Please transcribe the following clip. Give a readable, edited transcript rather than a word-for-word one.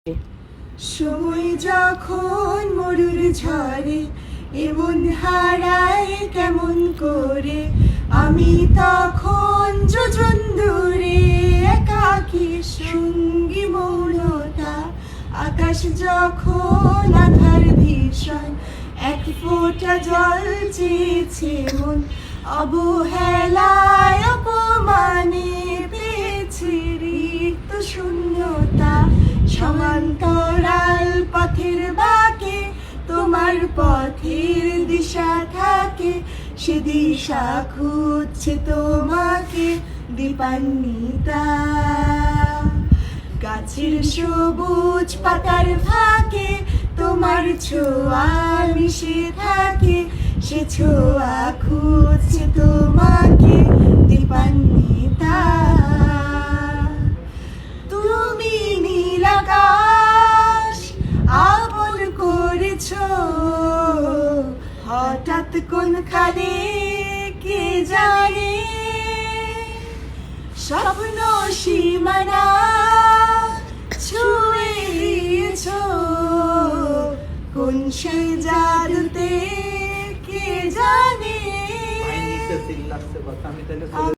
সময় যখন মরুর ঝরে এমন হারায় কেমন করে, আমি তখন যোজন দূরে একাকী সঙ্গী মৌনতা। আকাশ যখন আধার ভীষণ এক ফোঁটা জল চেয়েছে মন, অবহেলায় অপমানে পেয়েছে রিক্ত শূন্যতা। সমান্তরাল পথের বাঁকে তোমার পথের দিশা থাকে, সে দিশা খুঁজছে তোমাকে দীপান্বিতা। গাছের সবুজ পাতার ফাঁকে তোমার ছোঁয়া মিশে থাকে, সে ছোঁয়া খুঁজছে তোমাকে দীপান্বিতা। তুমি নীল আকাশ আপন করেছো, হঠাৎ কোনখানে কে জানে, স্বপ্ন সীমানা ছুঁয়েছো কোন সে জাদুতে কে জানে।